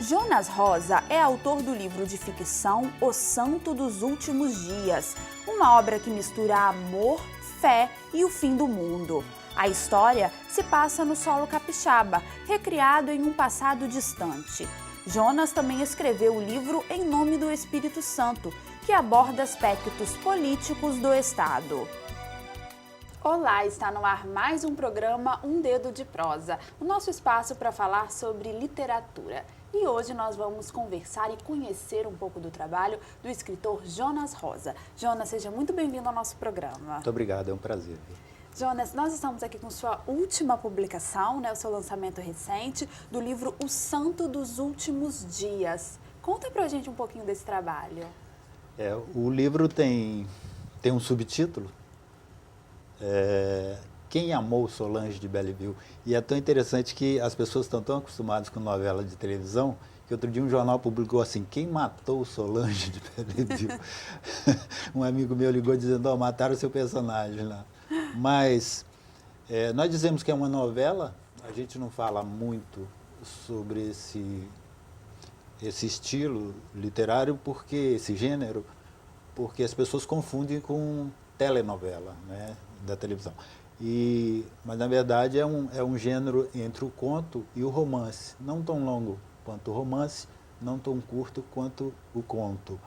Jonas Rosa é autor do livro de ficção O Santo dos Últimos Dias, uma obra que mistura amor, fé e o fim do mundo. A história se passa no solo capixaba, recriado em um passado distante. Jonas também escreveu o livro Em Nome do Espírito Santo, que aborda aspectos políticos do Estado. Olá, está no ar mais um programa Um Dedo de Prosa, o nosso espaço para falar sobre literatura. E hoje nós vamos conversar e conhecer um pouco do trabalho do escritor Jonas Rosa. Jonas, seja muito bem-vindo ao nosso programa. Muito obrigado, é um prazer. Jonas, nós estamos aqui com sua última publicação, o seu lançamento recente, do livro O Santo dos Últimos Dias. Conta pra gente um pouquinho desse trabalho. O livro tem um subtítulo, Quem Amou Solange de Belleville? E é tão interessante que as pessoas estão tão acostumadas com novela de televisão, que outro dia um jornal publicou assim, quem matou Solange de Belleville? Um amigo meu ligou dizendo, mataram o seu personagem lá. Mas nós dizemos que é uma novela, a gente não fala muito sobre esse estilo literário, esse gênero, porque as pessoas confundem com telenovela, né, da televisão. Mas, na verdade, é um gênero entre o conto e o romance. Não tão longo quanto o romance, não tão curto quanto o conto.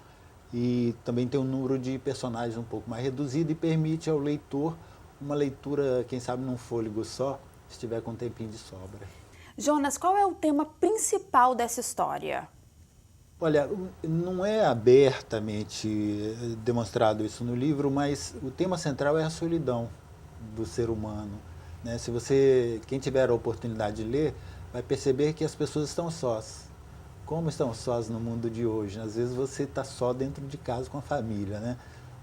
E também tem um número de personagens um pouco mais reduzido e permite ao leitor uma leitura, quem sabe, num fôlego só, se tiver com um tempinho de sobra. Jonas, qual é o tema principal dessa história? Olha, não é abertamente demonstrado isso no livro, mas o tema central é a solidão do ser humano, né? Quem tiver a oportunidade de ler, vai perceber que as pessoas estão sós. Como estão sós no mundo de hoje? Às vezes você está só dentro de casa com a família, né?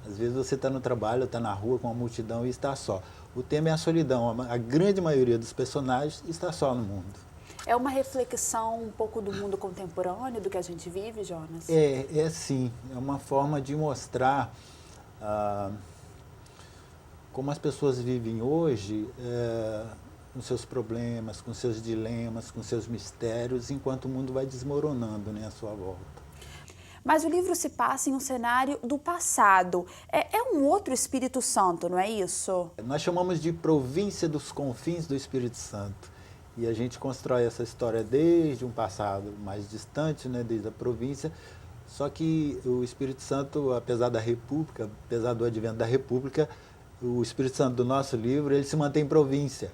Às vezes você está no trabalho, está na rua com a multidão e está só. O tema é a solidão. A grande maioria dos personagens está só no mundo. É uma reflexão um pouco do mundo contemporâneo, do que a gente vive, Jonas? É sim. É uma forma de mostrar como as pessoas vivem hoje, com seus problemas, com seus dilemas, com seus mistérios, enquanto o mundo vai desmoronando, né, à sua volta. Mas o livro se passa em um cenário do passado. É um outro Espírito Santo, não é isso? Nós chamamos de província dos confins do Espírito Santo. E a gente constrói essa história desde um passado mais distante, né, desde a província. Só que o Espírito Santo, apesar da República, apesar do advento da República, o Espírito Santo do nosso livro, ele se mantém província.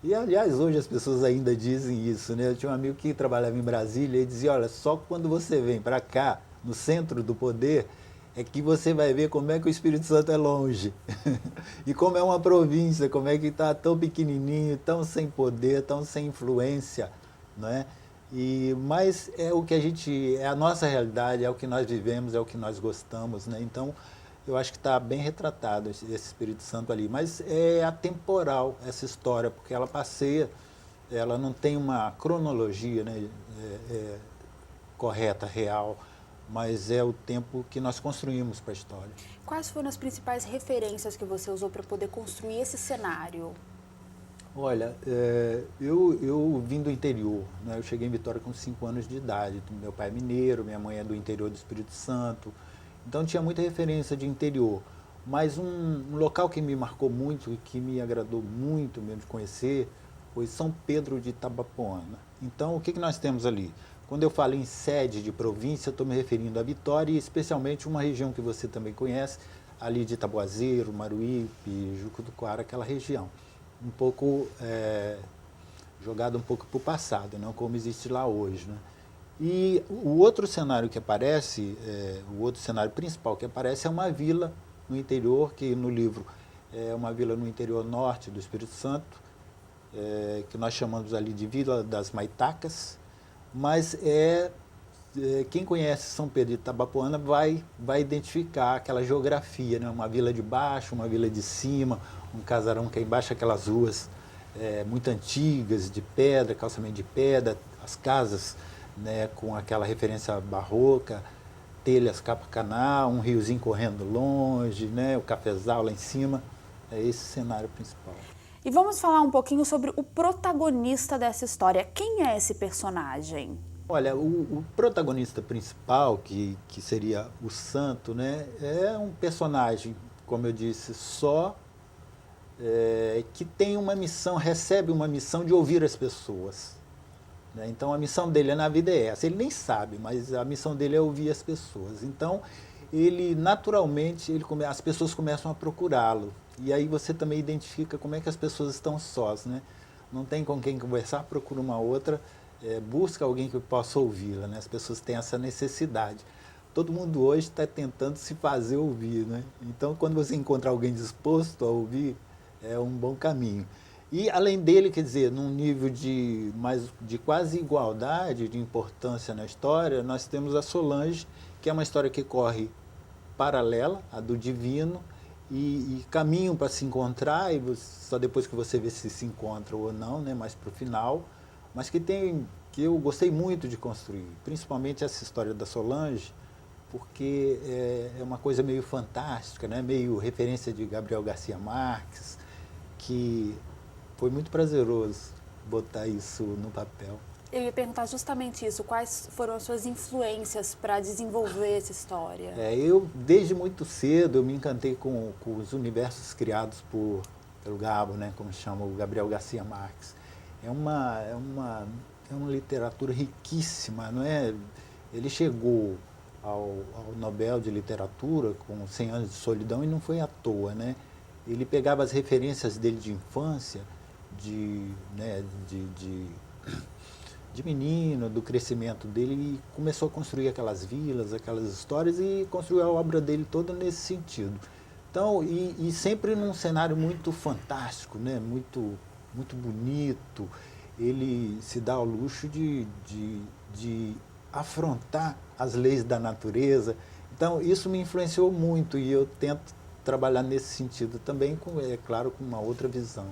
E, aliás, hoje as pessoas ainda dizem isso, né? Eu tinha um amigo que trabalhava em Brasília e dizia, olha, só quando você vem para cá, no centro do poder, é que você vai ver como é que o Espírito Santo é longe. E como é uma província, como é que está tão pequenininho, tão sem poder, tão sem influência, não é? Mas é o que é a nossa realidade, é o que nós vivemos, é o que nós gostamos, né? Então, eu acho que está bem retratado esse Espírito Santo ali. Mas é atemporal essa história, porque ela passeia, ela não tem uma cronologia, né, correta, real, mas é o tempo que nós construímos para a história. Quais foram as principais referências que você usou para poder construir esse cenário? Olha, eu vim do interior, né? Eu cheguei em Vitória com 5 anos de idade. Meu pai é mineiro, minha mãe é do interior do Espírito Santo, então tinha muita referência de interior. Mas um local que me marcou muito e que me agradou muito mesmo de conhecer foi São Pedro de Itabapoana. Então, o que nós temos ali? Quando eu falo em sede de província, estou me referindo a Vitória e especialmente uma região que você também conhece, ali de Itaboazeiro, Maruípe, Juco do Coara, aquela região. Um pouco jogada um pouco para o passado, não como existe lá hoje, né? E o outro cenário que aparece, o outro cenário principal que aparece é uma vila no interior, que no livro é uma vila no interior norte do Espírito Santo, que nós chamamos ali de Vila das Maitacas, mas quem conhece São Pedro de Itabapoana vai identificar aquela geografia, né? Uma vila de baixo, uma vila de cima, um casarão que é embaixo, aquelas ruas muito antigas, de pedra, calçamento de pedra, as casas, né, com aquela referência barroca, telhas capa-caná, um riozinho correndo longe, né, o cafezal lá em cima. É esse o cenário principal. E vamos falar um pouquinho sobre o protagonista dessa história. Quem é esse personagem? Olha, o protagonista principal, que seria o Santo, né, é um personagem, como eu disse, que tem uma missão, recebe uma missão de ouvir as pessoas. Né? Então a missão dele na vida é essa. Ele nem sabe, mas a missão dele é ouvir as pessoas. Então ele naturalmente, as pessoas começam a procurá-lo. E aí você também identifica como é que as pessoas estão sós, né? Não tem com quem conversar, procura uma outra, busca alguém que possa ouvi-la, né? As pessoas têm essa necessidade. Todo mundo hoje está tentando se fazer ouvir, né? Então, quando você encontra alguém disposto a ouvir, é um bom caminho. E, além dele, quer dizer, num nível de quase igualdade de importância na história, nós temos a Solange, que é uma história que corre paralela à do Divino, e caminham para se encontrar, e só depois que você vê se encontram ou não, né, mais para o final, mas que eu gostei muito de construir, principalmente essa história da Solange, porque é uma coisa meio fantástica, né, meio referência de Gabriel Garcia Marques, que foi muito prazeroso botar isso no papel. Eu ia perguntar justamente isso, quais foram as suas influências para desenvolver essa história? Eu, desde muito cedo, eu me encantei com os universos criados pelo Gabo, né, como chama o Gabriel Garcia Marques. É uma literatura riquíssima, não é? Ele chegou ao Nobel de Literatura com 100 anos de solidão e não foi à toa, né? Ele pegava as referências dele de infância, de menino, do crescimento dele, e começou a construir aquelas vilas, aquelas histórias, e construiu a obra dele toda nesse sentido. Então, e sempre num cenário muito fantástico, né? Muito bonito. Ele se dá ao luxo de afrontar as leis da natureza. Então, isso me influenciou muito, e eu tento trabalhar nesse sentido também, claro, com uma outra visão.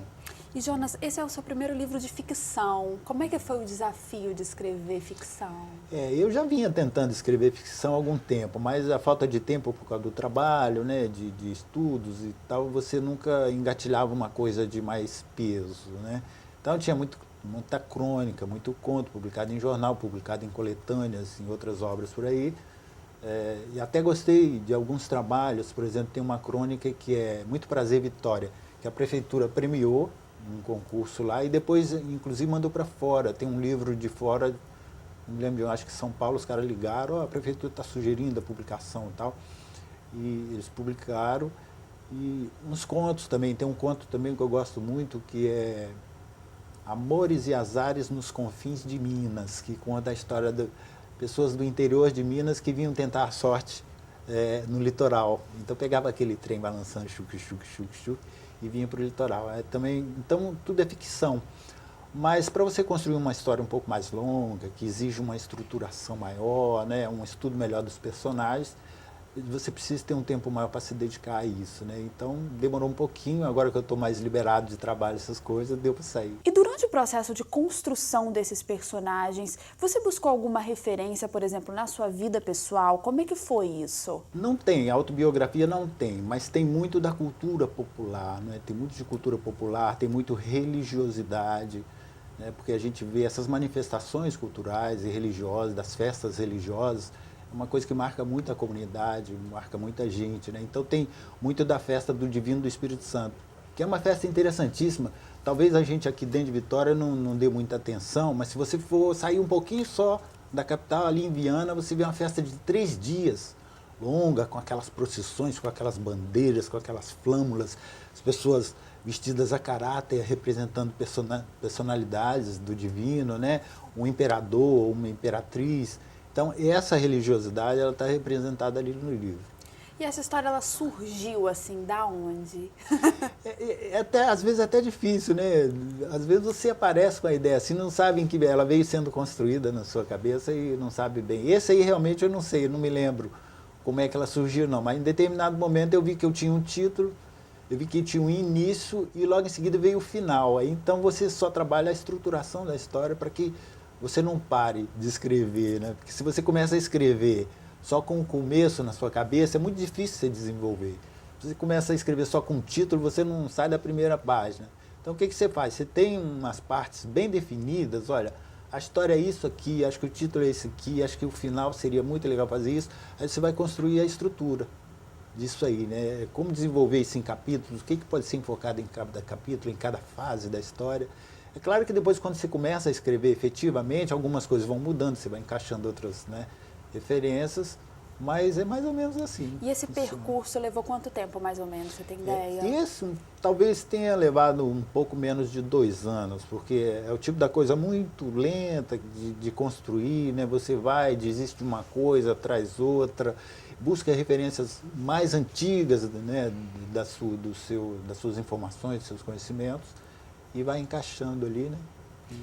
E, Jonas, esse é o seu primeiro livro de ficção. Como é que foi o desafio de escrever ficção? Eu já vinha tentando escrever ficção há algum tempo, mas a falta de tempo por causa do trabalho, né, de estudos e tal, você nunca engatilhava uma coisa de mais peso, né? Então tinha muita crônica, muito conto publicado em jornal, publicado em coletâneas, em outras obras por aí. E até gostei de alguns trabalhos, por exemplo, tem uma crônica que é Muito Prazer, Vitória, que a prefeitura premiou um concurso lá e depois, inclusive, mandou para fora. Tem um livro de fora, não me lembro, eu acho que São Paulo, os caras ligaram, a prefeitura está sugerindo a publicação e tal. E eles publicaram. E uns contos também, tem um conto também que eu gosto muito, que é Amores e Azares nos Confins de Minas, que conta a história de pessoas do interior de Minas que vinham tentar a sorte no litoral. Então pegava aquele trem balançando, chuc, e vinha para o litoral. Então tudo é ficção. Mas para você construir uma história um pouco mais longa, que exige uma estruturação maior, né, um estudo melhor dos personagens, você precisa ter um tempo maior para se dedicar a isso, né? Então demorou um pouquinho, agora que eu estou mais liberado de trabalho, essas coisas, deu para sair. E durante o processo de construção desses personagens, você buscou alguma referência, por exemplo, na sua vida pessoal? Como é que foi isso? Não tem, autobiografia não tem, mas tem muito da cultura popular, né? Tem muito de cultura popular, tem muito religiosidade, né? Porque a gente vê essas manifestações culturais e religiosas, das festas religiosas, uma coisa que marca muito a comunidade, marca muita gente, né? Então tem muito da festa do Divino do Espírito Santo, que é uma festa interessantíssima. Talvez a gente aqui dentro de Vitória não dê muita atenção, mas se você for sair um pouquinho só da capital, ali em Viana, você vê uma festa de 3 dias, longa, com aquelas procissões, com aquelas bandeiras, com aquelas flâmulas, as pessoas vestidas a caráter, representando personalidades do divino, né? Um imperador, uma imperatriz. Então, essa religiosidade, ela está representada ali no livro. E essa história, ela surgiu, assim, da onde? Às vezes é até difícil, né? Às vezes você aparece com a ideia assim, não sabe em que ela veio sendo construída na sua cabeça e não sabe bem. Esse aí, realmente, eu não sei, eu não me lembro como é que ela surgiu, não. Mas, em determinado momento, eu vi que eu tinha um título, eu vi que tinha um início e, logo em seguida, veio o final. Aí, então, você só trabalha a estruturação da história para que você não pare de escrever, né? Porque se você começa a escrever só com o começo na sua cabeça, é muito difícil você desenvolver. Se você começa a escrever só com o título, você não sai da primeira página. Então, o que você faz? Você tem umas partes bem definidas, olha, a história é isso aqui, acho que o título é esse aqui, acho que o final seria muito legal fazer isso. Aí você vai construir a estrutura disso aí, né? Como desenvolver isso em capítulos, o que pode ser enfocado em cada capítulo, em cada fase da história. É claro que depois, quando você começa a escrever efetivamente, algumas coisas vão mudando, você vai encaixando outras, né, referências, mas é mais ou menos assim. E esse percurso levou quanto tempo, mais ou menos? Você tem ideia? Isso talvez tenha levado um pouco menos de 2 anos, porque é o tipo da coisa muito lenta de construir, né? Você vai, desiste de uma coisa, traz outra, busca referências mais antigas, né, das suas informações, dos seus conhecimentos, e vai encaixando ali, né?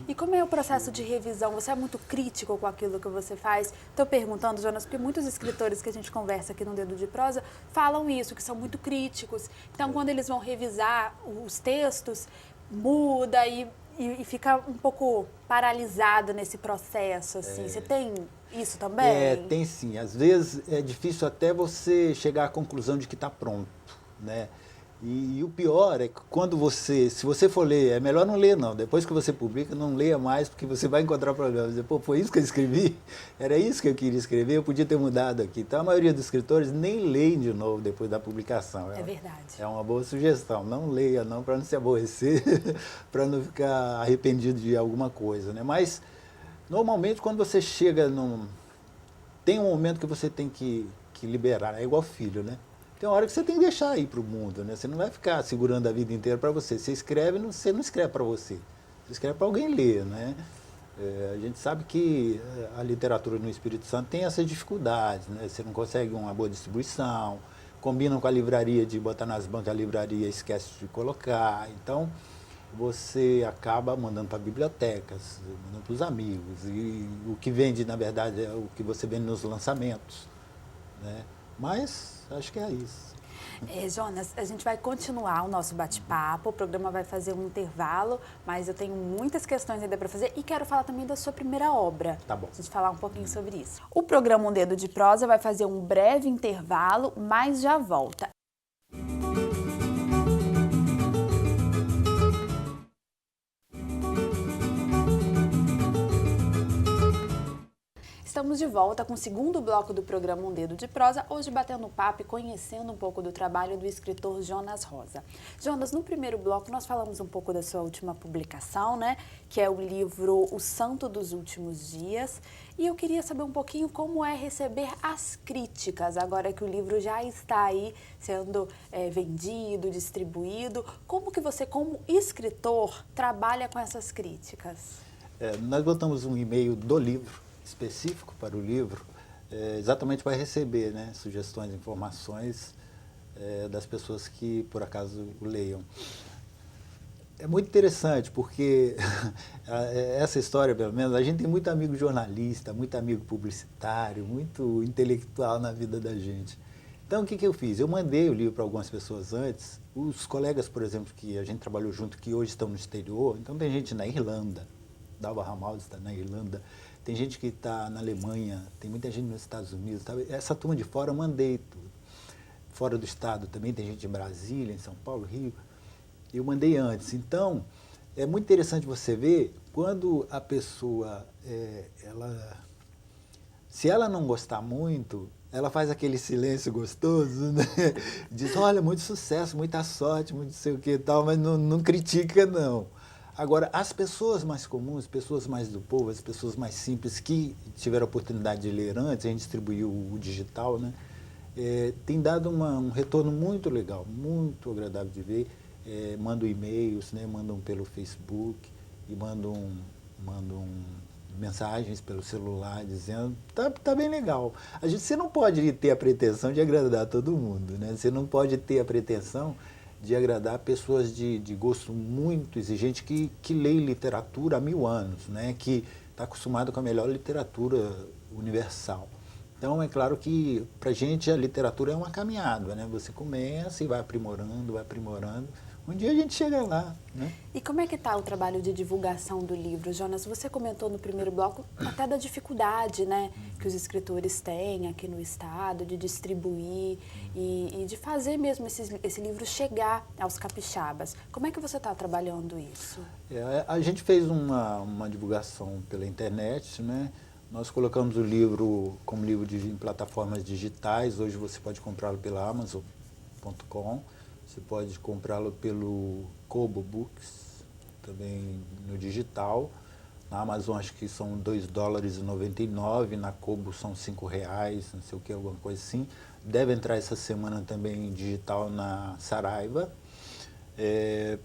E como é o processo de revisão? Você é muito crítico com aquilo que você faz? Estou perguntando, Jonas, porque muitos escritores que a gente conversa aqui no Dedo de Prosa falam isso, que são muito críticos. Então, quando eles vão revisar os textos, muda e fica um pouco paralisado nesse processo, assim. Você tem isso também? Tem sim. Às vezes é difícil até você chegar à conclusão de que está pronto, né? E o pior é que quando se você for ler, é melhor não ler não. Depois que você publica, não leia mais, porque você vai encontrar problemas. Dizer, pô, foi isso que eu escrevi? Era isso que eu queria escrever? Eu podia ter mudado aqui. Então, a maioria dos escritores nem leem de novo depois da publicação. É verdade. É uma boa sugestão. Não leia não, para não se aborrecer, para não ficar arrependido de alguma coisa, né? Mas, normalmente, quando você chega tem um momento que você tem que liberar. É igual filho, né? Tem uma hora que você tem que deixar ir para o mundo, né? Você não vai ficar segurando a vida inteira para você. Você escreve, você não escreve para você. Você escreve para alguém ler, né? A gente sabe que a literatura no Espírito Santo tem essas dificuldades, né? Você não consegue uma boa distribuição, combinam com a livraria de botar nas bancas, a livraria esquece de colocar. Então, você acaba mandando para bibliotecas, mandando para os amigos. E o que vende, na verdade, é o que você vende nos lançamentos, né? Mas acho que é isso. Jonas, a gente vai continuar o nosso bate-papo, o programa vai fazer um intervalo, mas eu tenho muitas questões ainda para fazer e quero falar também da sua primeira obra. Tá bom. A gente falar um pouquinho sobre isso. O programa Um Dedo de Prosa vai fazer um breve intervalo, mas já volta. Estamos de volta com o segundo bloco do programa Um Dedo de Prosa, hoje batendo papo e conhecendo um pouco do trabalho do escritor Jonas Rosa. Jonas, no primeiro bloco nós falamos um pouco da sua última publicação, né, que é o livro O Santo dos Últimos Dias, e eu queria saber um pouquinho como é receber as críticas, agora que o livro já está aí sendo vendido, distribuído. Como que você, como escritor, trabalha com essas críticas? Nós botamos um e-mail do livro, específico para o livro, exatamente para receber, né, sugestões, informações das pessoas que, por acaso, o leiam. É muito interessante, porque essa história, pelo menos, a gente tem muito amigo jornalista, muito amigo publicitário, muito intelectual na vida da gente. Então, o que eu fiz? Eu mandei o livro para algumas pessoas antes, os colegas, por exemplo, que a gente trabalhou junto, que hoje estão no exterior, então tem gente na Irlanda, Dalva Ramalho está na Irlanda, tem gente que está na Alemanha, tem muita gente nos Estados Unidos. Tá? Essa turma de fora eu mandei tudo. Fora do estado também tem gente em Brasília, em São Paulo, Rio. Eu mandei antes. Então, é muito interessante você ver quando a pessoa, se ela não gostar muito, ela faz aquele silêncio gostoso, né? Diz, olha, muito sucesso, muita sorte, muito não sei o que e tal, mas não critica, não. Agora, as pessoas mais comuns, pessoas mais do povo, as pessoas mais simples que tiveram a oportunidade de ler antes, a gente distribuiu o digital, né? Tem dado um retorno muito legal, muito agradável de ver. Mandam e-mails, né? Mandam pelo Facebook e mandam mensagens pelo celular dizendo, tá bem legal. Você não pode ter a pretensão de agradar todo mundo, né? Você não pode ter a pretensão de agradar pessoas de gosto muito exigente que leem literatura há 1000 anos, né? Que está acostumado com a melhor literatura universal. Então, é claro que, para a gente, a literatura é uma caminhada, né? Você começa e vai aprimorando. Um dia a gente chega lá, né? E como é que está o trabalho de divulgação do livro, Jonas? Você comentou no primeiro bloco até da dificuldade, né, que os escritores têm aqui no estado de distribuir e de fazer mesmo esse livro chegar aos capixabas. Como é que você está trabalhando isso? A gente fez uma divulgação pela internet, né? Nós colocamos o livro como livro em plataformas digitais. Hoje você pode comprá-lo pela Amazon.com. Você pode comprá-lo pelo Kobo Books, também no digital. Na Amazon acho que são $2,99, na Kobo são R$5, não sei o que, alguma coisa assim. Deve entrar essa semana também digital na Saraiva,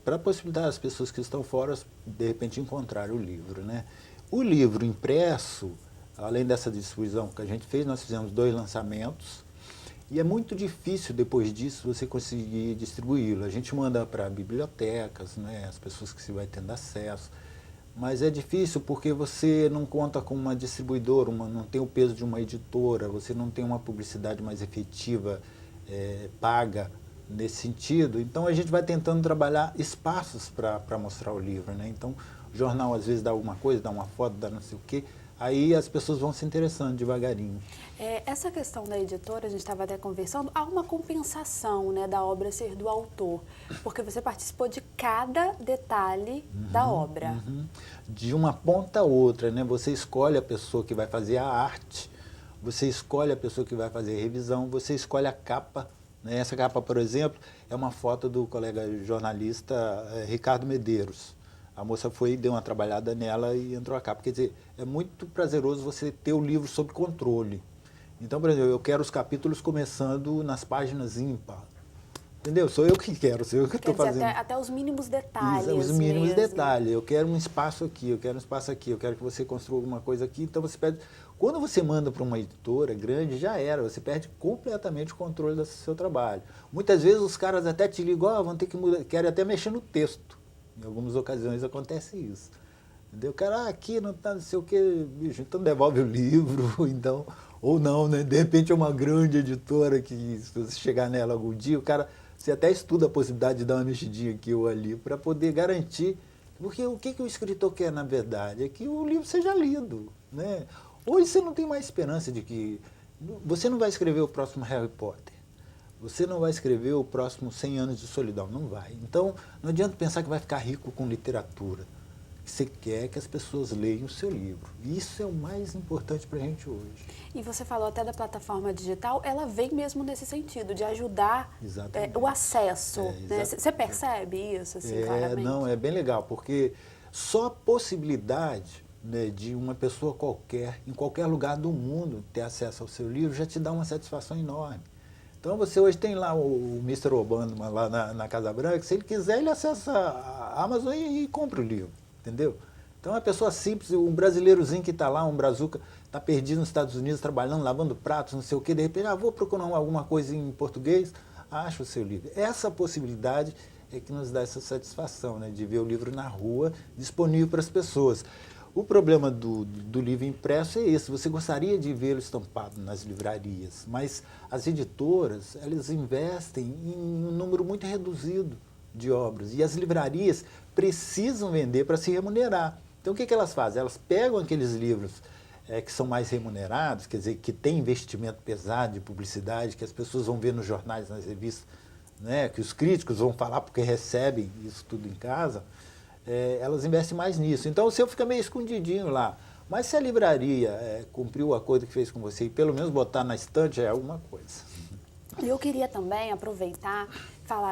para possibilitar as pessoas que estão fora, de repente, encontrar o livro, né? O livro impresso, além dessa distribuição que a gente fez, nós fizemos 2 lançamentos. E é muito difícil, depois disso, você conseguir distribuí-lo. A gente manda para bibliotecas, né, as pessoas que se vai tendo acesso. Mas é difícil porque você não conta com uma distribuidora, não tem o peso de uma editora, você não tem uma publicidade mais efetiva, paga nesse sentido. Então a gente vai tentando trabalhar espaços para mostrar o livro, né? Então o jornal às vezes dá alguma coisa, dá uma foto, dá não sei o quê. Aí as pessoas vão se interessando devagarinho. Essa questão da editora, a gente estava até conversando, há uma compensação, né, da obra ser do autor, porque você participou de cada detalhe da obra. De uma ponta a outra, né? Você escolhe a pessoa que vai fazer a arte, você escolhe a pessoa que vai fazer a revisão, você escolhe a capa, né? Essa capa, por exemplo, é uma foto do colega jornalista Ricardo Medeiros. A moça foi, deu uma trabalhada nela e entrou a capa. Quer dizer, é muito prazeroso você ter o livro sob controle. Então, por exemplo, eu quero os capítulos começando nas páginas ímpar. Entendeu? Sou eu que quero, sou eu que estou fazendo. Até os mínimos detalhes. Os mínimos mesmo. detalhes. Eu quero um espaço aqui, eu quero um espaço aqui, eu quero que você construa alguma coisa aqui. Então você pede. Quando você manda para uma editora grande, já era, você perde completamente o controle do seu trabalho. Muitas vezes os caras até te ligam, vão ter que mudar, querem até mexer no texto. Em algumas ocasiões acontece isso. Entendeu? O cara, aqui não tá não sei o que, bicho, então devolve o livro, então, ou não, né? De repente é uma grande editora que, se você chegar nela algum dia, o cara, você até estuda a possibilidade de dar uma mexidinha aqui ou ali, para poder garantir, porque o que o escritor quer, na verdade, é que o livro seja lido, né? Hoje você não tem mais esperança de que, você não vai escrever o próximo Harry Potter. Você não vai escrever o próximo 100 anos de solidão, não vai. Então, não adianta pensar que vai ficar rico com literatura. Você quer que as pessoas leiam o seu livro. Isso é o mais importante para a gente hoje. E você falou até da plataforma digital, ela vem mesmo nesse sentido, de ajudar o acesso. Né? Você percebe isso, assim, claramente? Não, é bem legal, porque só a possibilidade, né, de uma pessoa qualquer, em qualquer lugar do mundo, ter acesso ao seu livro, já te dá uma satisfação enorme. Então você hoje tem lá o Mr. Obama lá na Casa Branca, se ele quiser ele acessa a Amazon e compra o livro, entendeu? Então é uma pessoa simples, um brasileirozinho que está lá, um brazuca, está perdido nos Estados Unidos, trabalhando, lavando pratos, não sei o quê, de repente, vou procurar alguma coisa em português, acha o seu livro. Essa possibilidade é que nos dá essa satisfação, né, de ver o livro na rua, disponível para as pessoas. O problema do livro impresso é esse, você gostaria de vê-lo estampado nas livrarias, mas as editoras, elas investem em um número muito reduzido de obras, e as livrarias precisam vender para se remunerar. Então o que elas fazem? Elas pegam aqueles livros que são mais remunerados, quer dizer, que tem investimento pesado de publicidade, que as pessoas vão ver nos jornais, nas revistas, né, que os críticos vão falar porque recebem isso tudo em casa, elas investem mais nisso. Então o seu fica meio escondidinho lá. Mas se a livraria cumpriu o acordo que fez com você e pelo menos botar na estante, é alguma coisa. Eu queria também aproveitar,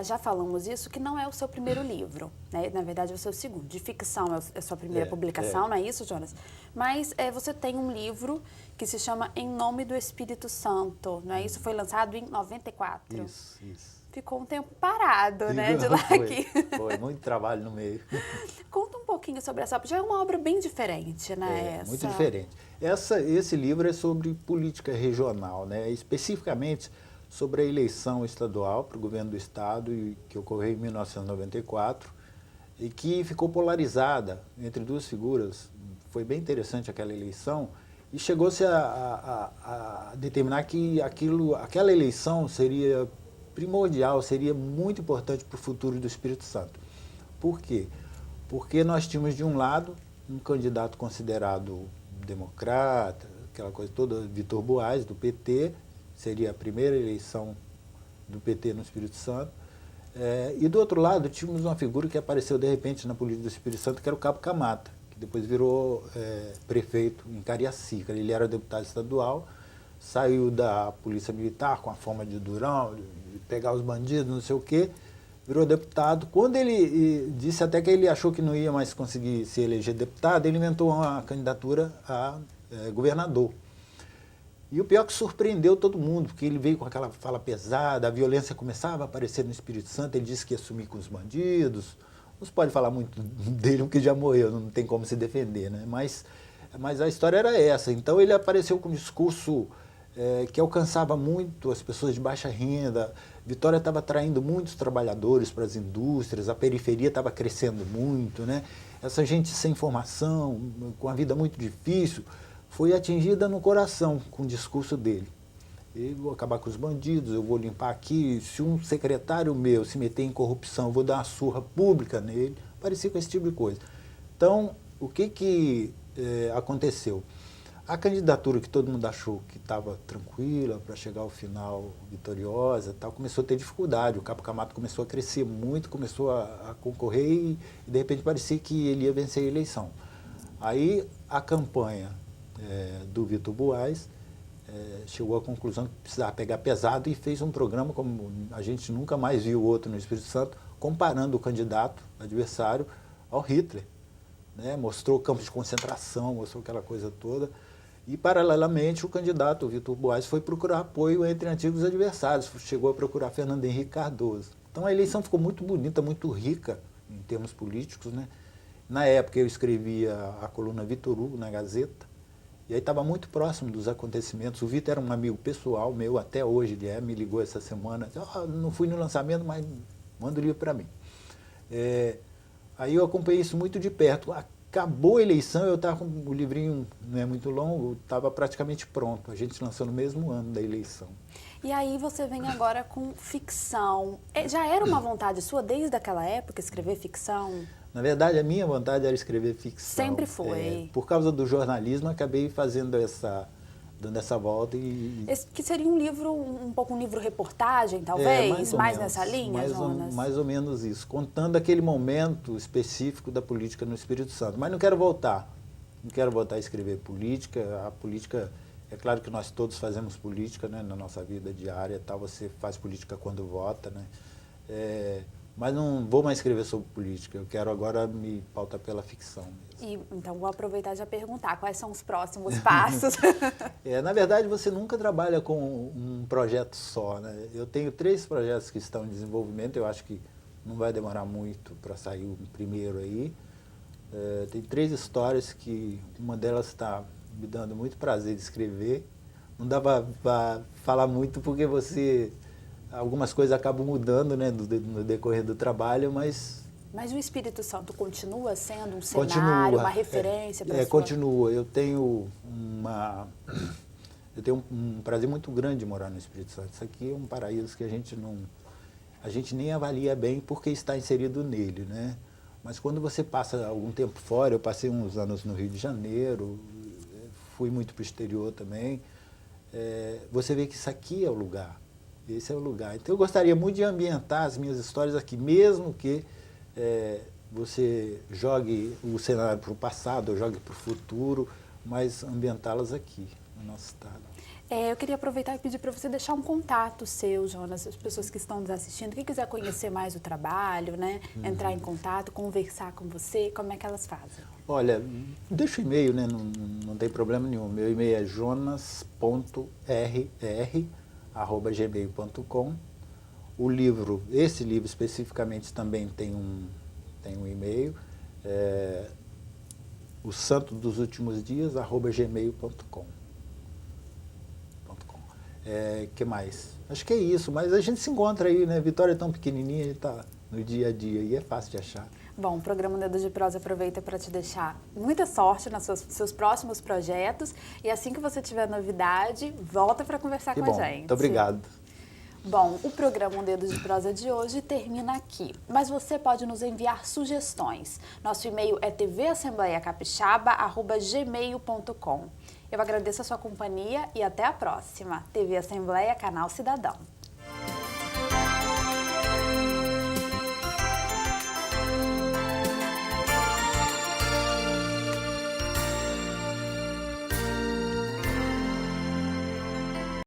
já falamos isso, que não é o seu primeiro livro, né? Na verdade é o seu segundo. De ficção é a sua primeira publicação, não é isso, Jonas? Mas você tem um livro que se chama Em Nome do Espírito Santo, não é isso? Foi lançado em 94. Isso. Ficou um tempo parado, né, de lá aqui. Foi muito trabalho no meio. Conta um pouquinho sobre essa obra. Já é uma obra bem diferente, né? Muito diferente. Esse livro é sobre política regional, né? Especificamente sobre a eleição estadual para o governo do estado, que ocorreu em 1994, e que ficou polarizada entre duas figuras. Foi bem interessante aquela eleição, e chegou-se a determinar que aquela eleição seria primordial, seria muito importante para o futuro do Espírito Santo. Por quê? Porque nós tínhamos, de um lado, um candidato considerado democrata, aquela coisa toda, Vitor Buarque, do PT, seria a primeira eleição do PT no Espírito Santo. E do outro lado, tínhamos uma figura que apareceu de repente na política do Espírito Santo, que era o Cabo Camata, que depois virou prefeito em Cariacica. Ele era deputado estadual, saiu da Polícia Militar com a forma de durão, de pegar os bandidos, não sei o quê, virou deputado. Quando ele disse até que ele achou que não ia mais conseguir se eleger deputado, ele inventou uma candidatura a governador. E o pior é que surpreendeu todo mundo, porque ele veio com aquela fala pesada, a violência começava a aparecer no Espírito Santo, ele disse que ia sumir com os bandidos. Não se pode falar muito dele, porque já morreu, não tem como se defender, né? Mas a história era essa. Então ele apareceu com um discurso que alcançava muito as pessoas de baixa renda. Vitória estava atraindo muitos trabalhadores para as indústrias, a periferia estava crescendo muito, né? Essa gente sem formação, com a vida muito difícil, foi atingida no coração com o discurso dele. Eu vou acabar com os bandidos, eu vou limpar aqui, se um secretário meu se meter em corrupção, eu vou dar uma surra pública nele, parecia com esse tipo de coisa. Então, o que aconteceu? A candidatura que todo mundo achou que estava tranquila para chegar ao final vitoriosa, tal, começou a ter dificuldade. O Cabo Camata começou a crescer muito, começou a concorrer e de repente parecia que ele ia vencer a eleição. Aí a campanha do Vitor Buarque chegou à conclusão que precisava pegar pesado e fez um programa como a gente nunca mais viu outro no Espírito Santo, comparando o candidato adversário ao Hitler, né? Mostrou campos de concentração, mostrou aquela coisa toda. E, paralelamente, o candidato, o Vitor Buarque, foi procurar apoio entre antigos adversários, chegou a procurar Fernando Henrique Cardoso. Então, a eleição ficou muito bonita, muito rica em termos políticos, né? Na época, eu escrevia a coluna Vitor Hugo na Gazeta, e aí estava muito próximo dos acontecimentos. O Vitor era um amigo pessoal meu, até hoje ele me ligou essa semana, disse, não fui no lançamento, mas manda o livro para mim. Aí eu acompanhei isso muito de perto. Acabou a eleição, eu estava com o livrinho, não é muito longo, estava praticamente pronto. A gente lançou no mesmo ano da eleição. E aí você vem agora com ficção. Já era uma vontade sua desde aquela época escrever ficção? Na verdade, a minha vontade era escrever ficção. Sempre foi. Por causa do jornalismo, acabei fazendo dando essa volta Que seria um livro, um pouco um livro-reportagem, talvez? Mais nessa linha, Jonas? Mais ou menos isso. Contando aquele momento específico da política no Espírito Santo. Mas não quero voltar. Não quero voltar a escrever política. A política, é claro que nós todos fazemos política, né, na nossa vida diária. Tal. Você faz política quando vota, né? Mas não vou mais escrever sobre política. Eu quero agora me pautar pela ficção mesmo. Então, vou aproveitar e já perguntar quais são os próximos passos. Na verdade, você nunca trabalha com um projeto só, né? Eu tenho 3 projetos que estão em desenvolvimento. Eu acho que não vai demorar muito para sair o primeiro aí. Tem 3 histórias que uma delas está me dando muito prazer de escrever. Não dá para falar muito porque algumas coisas acabam mudando, né, no decorrer do trabalho, mas o Espírito Santo continua sendo um cenário, uma referência para continua. Eu tenho um prazer muito grande de morar no Espírito Santo. Isso aqui é um paraíso que a gente nem avalia bem porque está inserido nele, né? Mas quando você passa algum tempo fora, eu passei uns anos no Rio de Janeiro, fui muito para o exterior também, você vê que isso aqui é o lugar. Esse é o lugar. Então, eu gostaria muito de ambientar as minhas histórias aqui, mesmo que você jogue o cenário para o passado, ou jogue para o futuro, mas ambientá-las aqui, no nosso estado. Eu queria aproveitar e pedir para você deixar um contato seu, Jonas, as pessoas que estão nos assistindo, quem quiser conhecer mais o trabalho, né, entrar em contato, conversar com você, como é que elas fazem? Olha, deixa o e-mail, né, não tem problema nenhum. Meu e-mail é jonas.rr@gmail.com. Esse livro especificamente também tem um e-mail, o santo dos últimos dias, @gmail.com. Que mais? Acho que é isso, mas a gente se encontra aí, né? Vitória é tão pequenininha, a gente está no dia a dia e é fácil de achar. Bom, o programa Dedos de Prosa aproveita para te deixar muita sorte nos seus próximos projetos e assim que você tiver novidade, volta para conversar com a gente. Muito obrigado. Bom, o programa Um Dedo de Prosa de hoje termina aqui, mas você pode nos enviar sugestões. Nosso e-mail é tvassembleiacapixaba@gmail.com. Eu agradeço a sua companhia e até a próxima. TV Assembleia, Canal Cidadão.